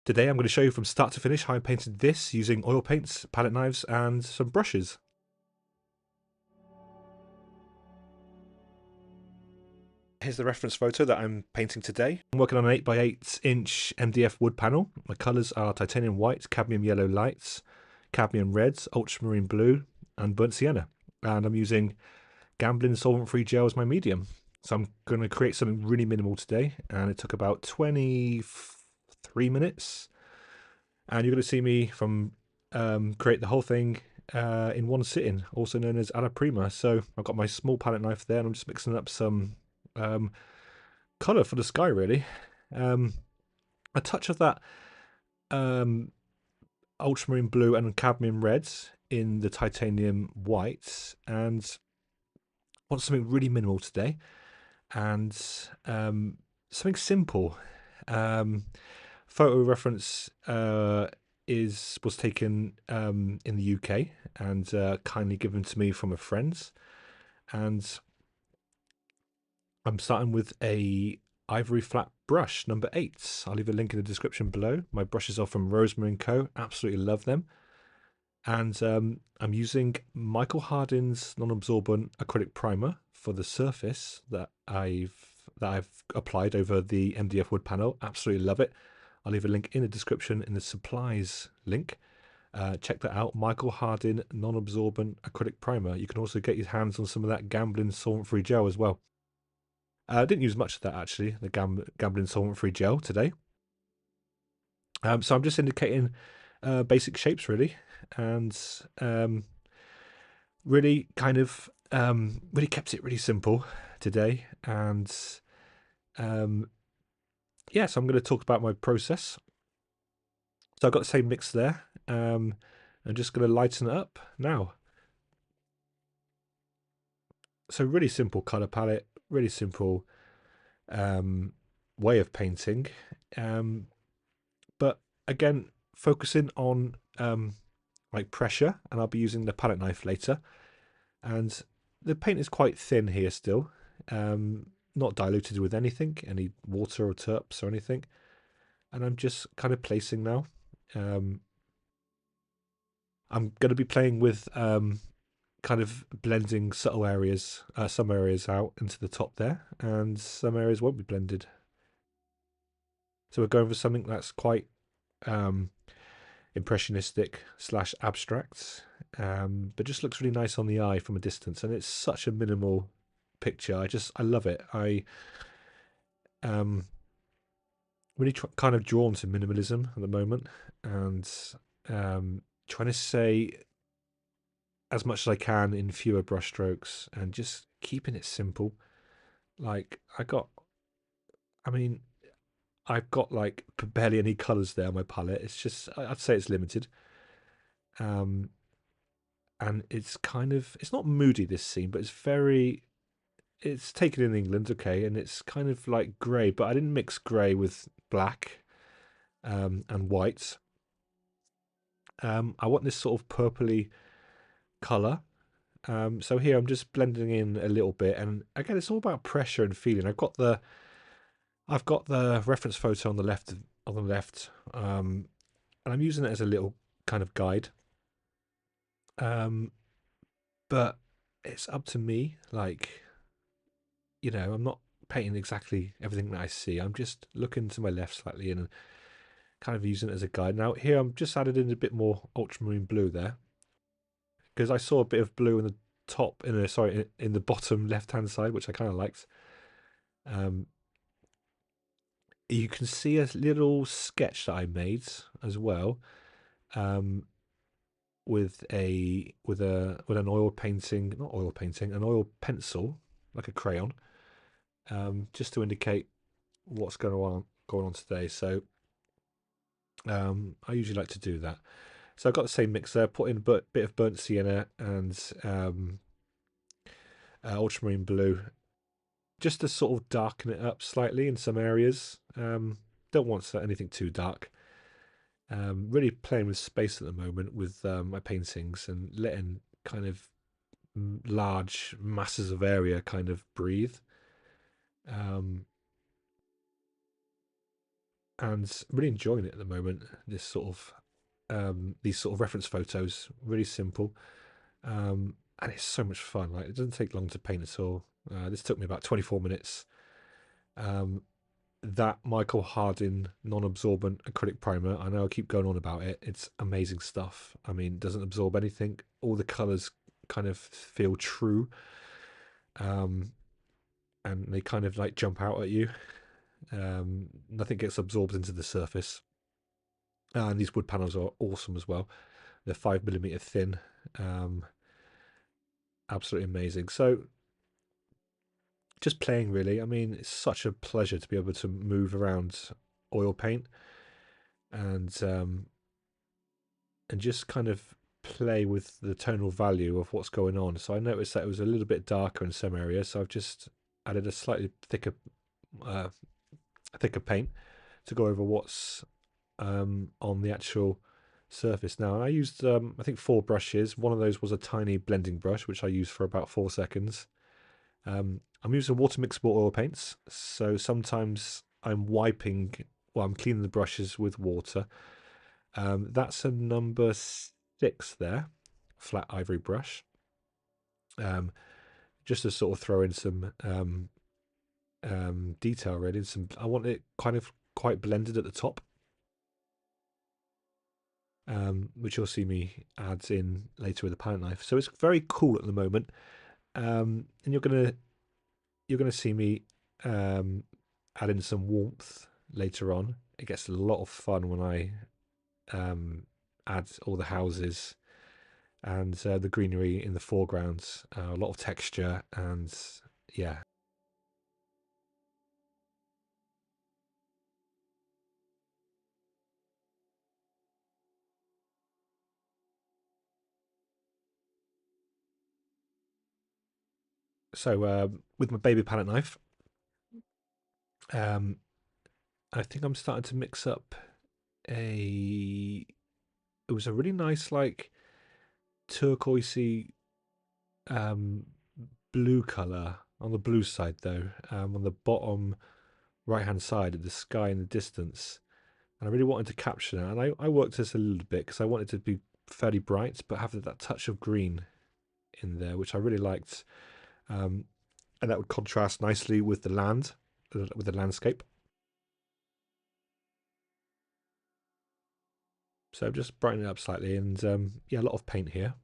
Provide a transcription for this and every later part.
Today I'm going to show you from start to finish how I painted this using oil paints, palette knives and some brushes. Here's the reference photo that I'm painting today. I'm working on an 8x8 MDF wood panel. My colours are titanium white, cadmium yellow lights, cadmium reds, ultramarine blue and burnt sienna. And I'm using Gamblin solvent-free gel as my medium. So I'm going to create something really minimal today, and it took about 23 minutes. And you're going to see me create the whole thing in one sitting, also known as alla prima. So I've got my small palette knife there, and I'm just mixing up some colour for the sky, really. A touch of that ultramarine blue and cadmium reds in the titanium whites, and want something really minimal today, and something simple. Photo reference was taken in the UK and kindly given to me from a friend's, and I'm starting with a ivory flat brush number 8. I'll leave a link in the description below. My brushes are from Rosemary & Co. Absolutely love them. And I'm using Michael Hardin's non-absorbent acrylic primer for the surface that I've applied over the MDF wood panel. Absolutely love it. I'll leave a link in the description in the supplies link. Check that out. Michael Hardin non-absorbent acrylic primer. You can also get your hands on some of that Gamblin solvent-free gel as well. I didn't use much of that actually, the Gamblin solvent-free gel today. So I'm just indicating basic shapes really, and really kind of really kept it really simple today. And yeah, so I'm going to talk about my process. So I've got the same mix there. I'm just going to lighten it up now. So really simple color palette, really simple way of painting, but again focusing on like pressure, and I'll be using the palette knife later. And the paint is quite thin here still, not diluted with anything, any water or terps or anything. And I'm just kind of placing now. I'm going to be playing with kind of blending subtle areas, some areas out into the top there, and some areas won't be blended. So we're going for something that's quite impressionistic / abstract, but just looks really nice on the eye from a distance. And it's such a minimal picture. I love it. I really kind of drawn to minimalism at the moment, and trying to say as much as I can in fewer brushstrokes and just keeping it simple. Like I mean, I've got like barely any colours there on my palette. It's just, I'd say it's limited. Um, and it's kind of, it's not moody, this scene, but it's taken in England, okay, and it's kind of like grey, but I didn't mix grey with black and white. I want this sort of purpley colour. So here I'm just blending in a little bit, and again, it's all about pressure and feeling. I've got the reference photo on the left, and I'm using it as a little kind of guide. But it's up to me. Like, I'm not painting exactly everything that I see. I'm just looking to my left slightly and kind of using it as a guide. Now here I'm just added in a bit more ultramarine blue there, because I saw a bit of blue in the top, in the bottom left hand side, which I kind of liked. Um, you can see a little sketch that I made as well, um, with an oil painting, not oil painting, an oil pencil, like a crayon, just to indicate what's going on today. So I usually like to do that. So I've got the same mix there. Put in a bit of burnt sienna and ultramarine blue, just to sort of darken it up slightly in some areas. Don't want anything too dark. Really playing with space at the moment with my paintings, and letting kind of large masses of area kind of breathe. Um, and really enjoying it at the moment. This sort of these sort of reference photos, really simple, and it's so much fun. Like it doesn't take long to paint at all. This took me about 24 minutes. Um, that Michael Hardin non-absorbent acrylic primer. I know I keep going on about it. It's amazing stuff. I mean, it doesn't absorb anything. All the colors kind of feel true, um, and they kind of like jump out at you. Nothing gets absorbed into the surface. And these wood panels are awesome as well. They're 5 millimeter thin. Um, Absolutely amazing. So just playing really. I mean, it's such a pleasure to be able to move around oil paint and just kind of play with the tonal value of what's going on. So I noticed that it was a little bit darker in some areas, so I've just added a slightly uh, thicker paint to go over what's on the actual surface. Now I used I think 4 brushes. One of those was a tiny blending brush, which I used for about 4 seconds. I'm using water mixable oil paints, so sometimes I'm wiping, well, I'm cleaning the brushes with water. That's a number 6 there, flat ivory brush. Um, just to sort of throw in some detail, really. Some I want it kind of quite blended at the top, which you'll see me add in later with the palette knife. So it's very cool at the moment, and you're gonna see me um, add in some warmth later on. It gets a lot of fun when I add all the houses and the greenery in the foreground. A lot of texture and yeah. So with my baby palette knife, um, I think I'm starting to mix up a. It was a really nice like turquoisey um, blue color on the blue side though. On the bottom right hand side of the sky in the distance, and I really wanted to capture that. And I worked this a little bit because I wanted to be fairly bright, but have that touch of green in there, which I really liked. Um, and that would contrast nicely with the with the landscape. So just brighten it up slightly, and yeah, a lot of paint here.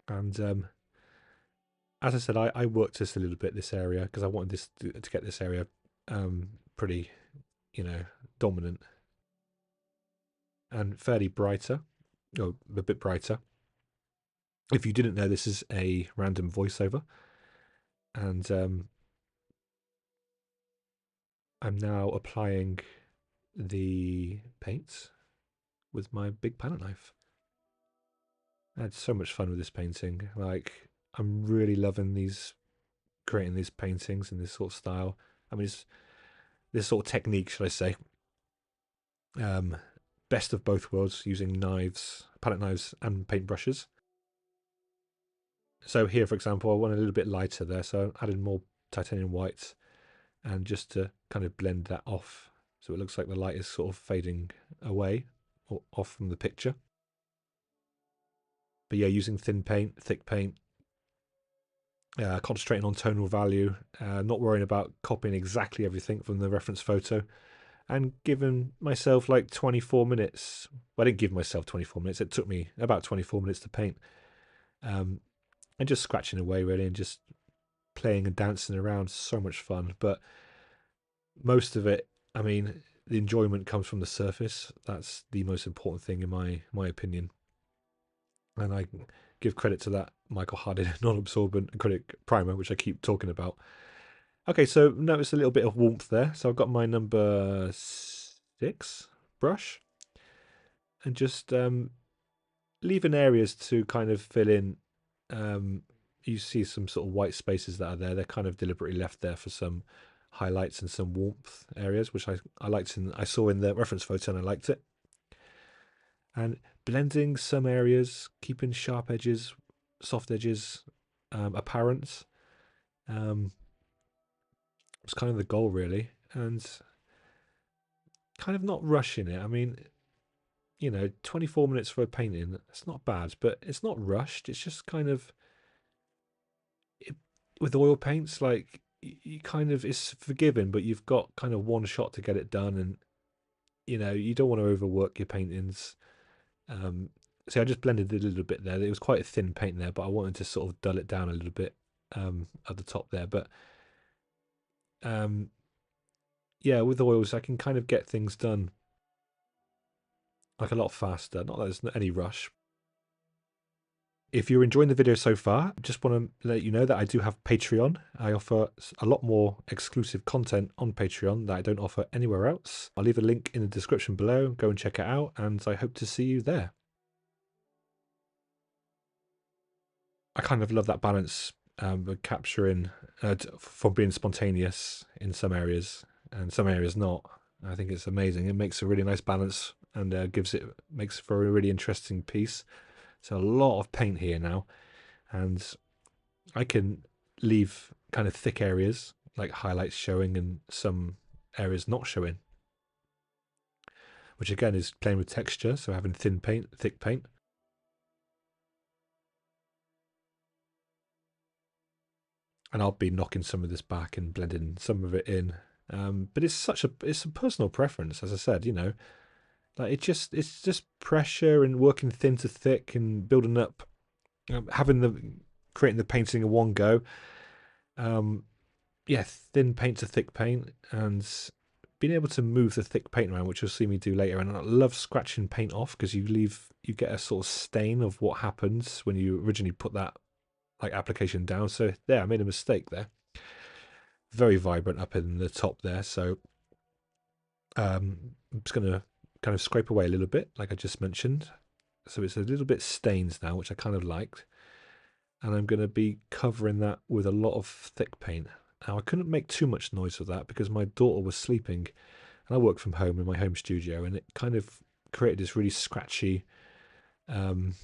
And as I said, I worked this a little bit this area because I wanted this to get this area pretty, you know, dominant and fairly brighter, or a bit brighter. If you didn't know, this is a random voiceover, and I'm now applying the paints with my big palette knife. I had so much fun with this painting. Like, I'm really loving creating these paintings in this sort of style. I mean, it's this sort of technique, should I say? Um, Best of both worlds, using knives, palette knives, and paintbrushes. So here, for example, I want a little bit lighter there, so I added more titanium white, and just to kind of blend that off, so it looks like the light is sort of fading away or off from the picture. But yeah, using thin paint, thick paint, concentrating on tonal value, not worrying about copying exactly everything from the reference photo, and giving myself like 24 minutes. Well, I didn't give myself 24 minutes. It took me about 24 minutes to paint, um, and just scratching away really, and just playing and dancing around. So much fun. But most of it, I mean, the enjoyment comes from the surface. That's the most important thing in my opinion. And I give credit to that Michael Hardin non-absorbent acrylic primer, which I keep talking about. Okay, so notice a little bit of warmth there. So I've got my number 6 brush, and just leaving areas to kind of fill in. Um, you see some sort of white spaces that are there. They're kind of deliberately left there for some highlights and some warmth areas, which I liked I saw in the reference photo and I liked it. And blending some areas, keeping sharp edges, soft edges apparent. Um, it's kind of the goal really, and kind of not rushing it. I mean, 24 minutes for a painting, it's not bad, but it's not rushed. It's just kind of it, with oil paints, like you kind of it's forgiving, but you've got kind of one shot to get it done, and you don't want to overwork your paintings. Um, so I just blended it a little bit there. It was quite a thin paint there, but I wanted to sort of dull it down a little bit at the top there. But um, yeah, with oils, I can kind of get things done like a lot faster. Not that there's any rush. If you're enjoying the video so far, just want to let you know that I do have Patreon. I offer a lot more exclusive content on Patreon that I don't offer anywhere else. I'll leave a link in the description below. Go and check it out, and I hope to see you there. I kind of love that balance of capturing from being spontaneous in some areas and some areas not. I think it's amazing. It makes a really nice balance and makes for a really interesting piece. So a lot of paint here now, and I can leave kind of thick areas like highlights showing and some areas not showing, which again is playing with texture. So having thin paint, thick paint. And I'll be knocking some of this back and blending some of it in. But it's a personal preference, as I said. Like it's just pressure and working thin to thick and building up, having the creating the painting in one go. Um, yeah, thin paint to thick paint, and being able to move the thick paint around, which you'll see me do later. And I love scratching paint off because you get a sort of stain of what happens when you originally put that like application down. So there, I made a mistake there. Very vibrant up in the top there. So I'm just going to kind of scrape away a little bit, like I just mentioned. So it's a little bit stained now, which I kind of liked. And I'm going to be covering that with a lot of thick paint. Now, I couldn't make too much noise with that because my daughter was sleeping and I work from home in my home studio, and it kind of created this really scratchy um,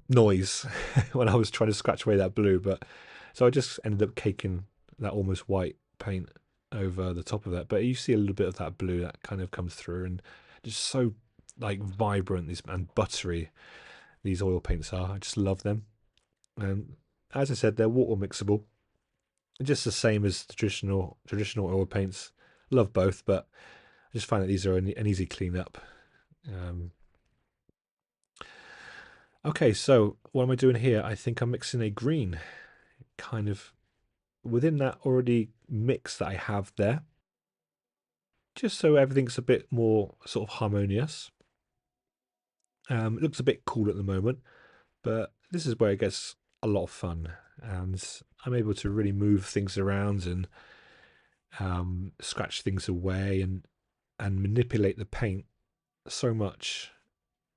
noise when I was trying to scratch away that blue. But so I just ended up caking that almost white paint over the top of that. But you see a little bit of that blue that kind of comes through, and just so like vibrant these and buttery these oil paints are. I just love them. And as I said, they're water mixable, just the same as traditional oil paints. Love both, but I just find that these are an easy clean up. Um, okay, so what am I doing here? I think I'm mixing a green, kind of within that already mix that I have there, just so everything's a bit more sort of harmonious. It looks a bit cool at the moment, but this is where it gets a lot of fun, and I'm able to really move things around and scratch things away and manipulate the paint so much.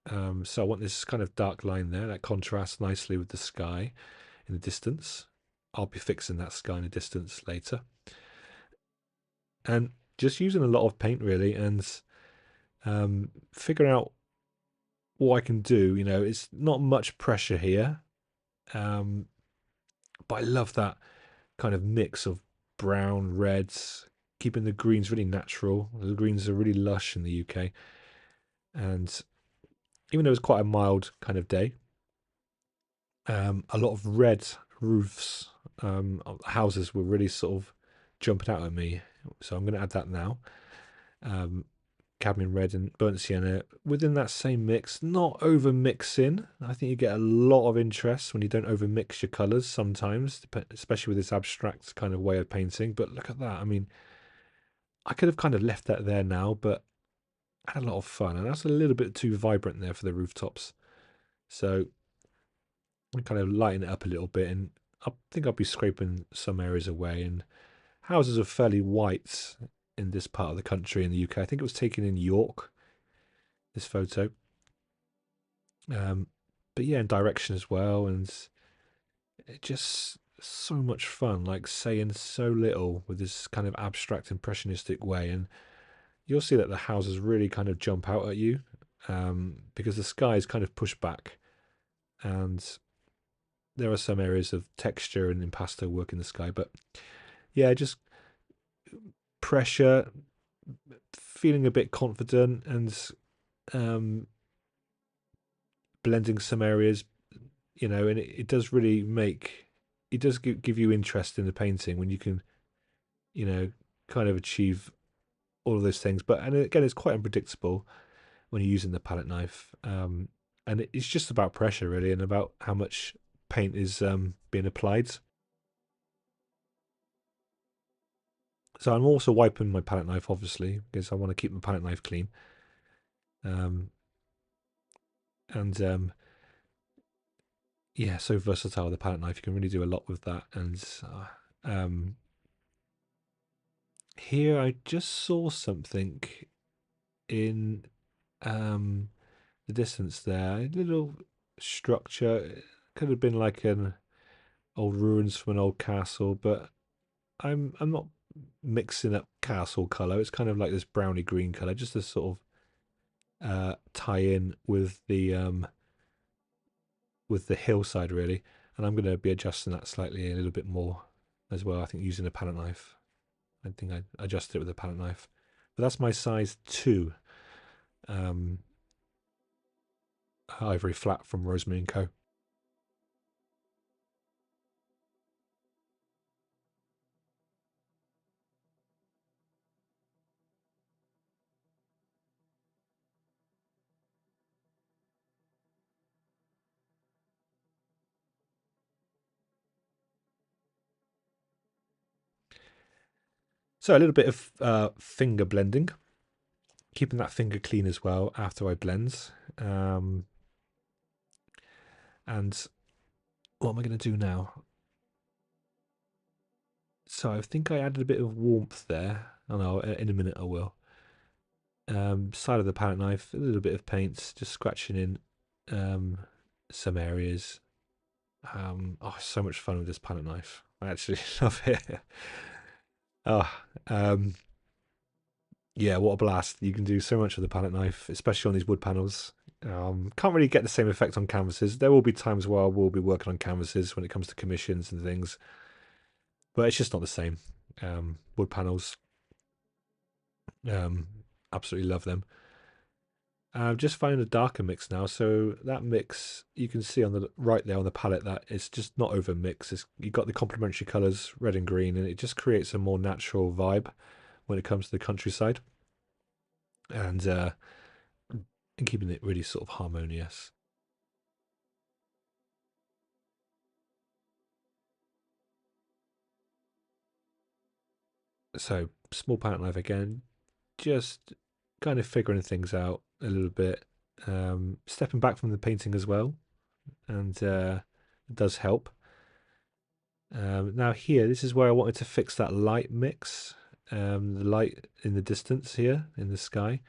So I want this kind of dark line there that contrasts nicely with the sky in the distance. I'll be fixing that sky in the distance later. And just using a lot of paint really, and figuring out what I can do. It's not much pressure here, um, but I love that kind of mix of brown, reds, keeping the greens really natural. The greens are really lush in the UK, and even though it's quite a mild kind of day, a lot of red roofs, houses were really sort of jumping out at me. So I'm going to add that now. Um, cadmium red and burnt sienna within that same mix, not over mixing. I think you get a lot of interest when you don't over mix your colours sometimes, especially with this abstract kind of way of painting. But look at that. I mean, I could have kind of left that there now, but I had a lot of fun, and that's a little bit too vibrant there for the rooftops. So I kind of lighten it up a little bit, and I think I'll be scraping some areas away. And houses are fairly white in this part of the country in the UK. I think it was taken in York, this photo. Um, but yeah, in direction as well, and it just so much fun, like saying so little with this kind of abstract impressionistic way. And you'll see that the houses really kind of jump out at you, because the sky is kind of pushed back, and there are some areas of texture and impasto work in the sky. But yeah, just pressure, feeling a bit confident and um, blending some areas, and it does really it does give you interest in the painting when you can, you know, kind of achieve all of those things. But and again, it's quite unpredictable when you're using the palette knife, and it's just about pressure really, and about how much paint is being applied. So I'm also wiping my palette knife, obviously, because I want to keep my palette knife clean. Um, and Yeah, so versatile the palette knife. You can really do a lot with that. And um, here I just saw something in um, the distance there. A little structure. It could have been like an old ruins from an old castle, but I'm not mixing up castle color. It's kind of like this browny green color, just to sort of tie in with the hillside really. And I'm going to be adjusting that slightly a little bit more as well. I think using a palette knife. I think I adjusted it with a palette knife. But that's my size 2 um, ivory flat from Rosemary & Co. So a little bit of finger blending, keeping that finger clean as well after I blend. Um, and what am I going to do now? So I think I added a bit of warmth there. I know in a minute I will. Side of the palette knife, a little bit of paint, just scratching in some areas. Oh, so much fun with this palette knife. I actually love it. Oh, yeah, what a blast. You can do so much with the palette knife, especially on these wood panels. Can't really get the same effect on canvases. There will be times where I will be working on canvases when it comes to commissions and things, but it's just not the same. Wood panels, um, absolutely love them. I've just found a darker mix now, so that mix you can see on the right there on the palette that it's just not over mix. You've got the complementary colours, red and green, and it just creates a more natural vibe when it comes to the countryside, and keeping it really sort of harmonious. So small palette knife again, just kind of figuring things out a little bit, stepping back from the painting as well, and it does help. Now here, this is where I wanted to fix that light mix, the light in the distance here in the sky,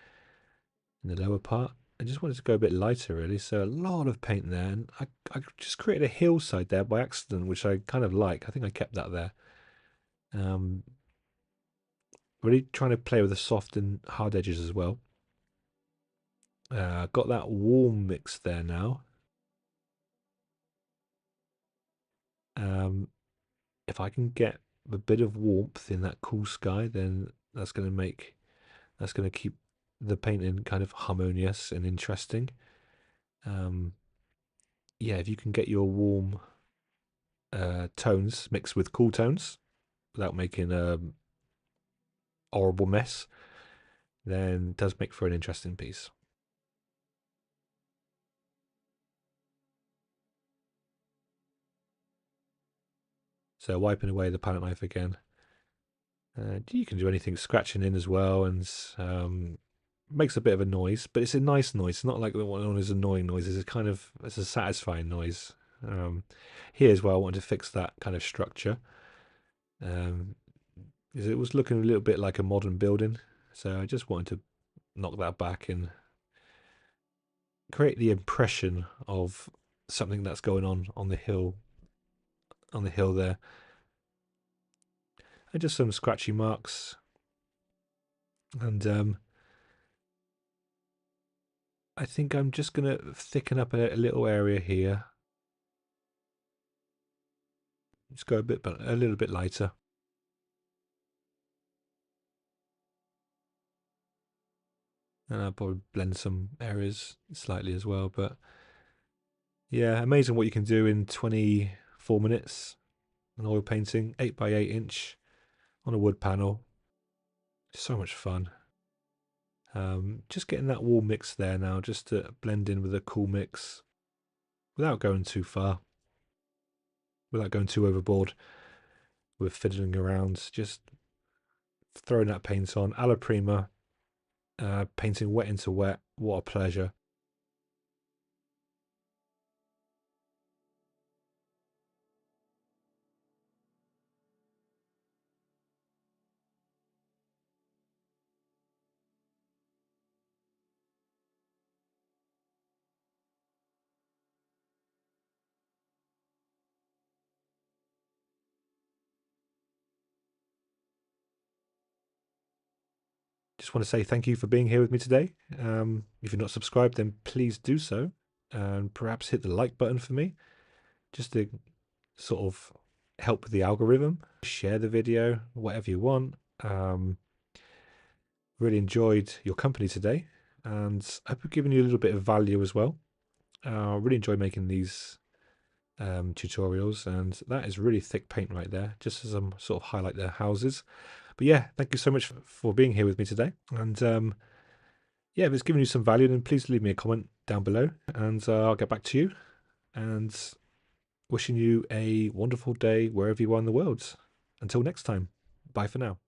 in the lower part. I just wanted to go a bit lighter really, so a lot of paint there, and I just created a hillside there by accident, which I kind of like. I think I kept that there. Um, really trying to play with the soft and hard edges as well. Got that warm mix there now. Um, if I can get a bit of warmth in that cool sky, then that's going to keep the painting kind of harmonious and interesting. Um, yeah, if you can get your warm tones mixed with cool tones without making a horrible mess, then it does make for an interesting piece. So wiping away the palette knife again. You can do anything scratching in as well, and makes a bit of a noise, but it's a nice noise. It's not like the one is annoying noises. It's a satisfying noise. Um, Here as well, I wanted to fix that kind of structure. Um, because it was looking a little bit like a modern building, so I just wanted to knock that back and create the impression of something that's going on the hill there, and just some scratchy marks. And I think I'm just gonna thicken up a little area here. Just go a little bit lighter. And I'll probably blend some areas slightly as well. But yeah, amazing what you can do in 24 minutes. An oil painting, 8 by 8 inch on a wood panel. So much fun. Just getting that wall mix there now, just to blend in with a cool mix without going too far, without going too overboard with fiddling around. Just throwing that paint on, alla prima, painting wet into wet. What a pleasure. Just want to say thank you for being here with me today. If you're not subscribed, then please do so, and perhaps hit the like button for me, just to sort of help with the algorithm. Share the video, whatever you want. Really enjoyed your company today, and I hope I've given you a little bit of value as well. Really enjoy making these tutorials, and that is really thick paint right there, just as I'm sort of highlight their houses. But yeah, thank you so much for being here with me today, and yeah, if it's given you some value, then please leave me a comment down below, and I'll get back to you. And wishing you a wonderful day wherever you are in the world. Until next time, bye for now.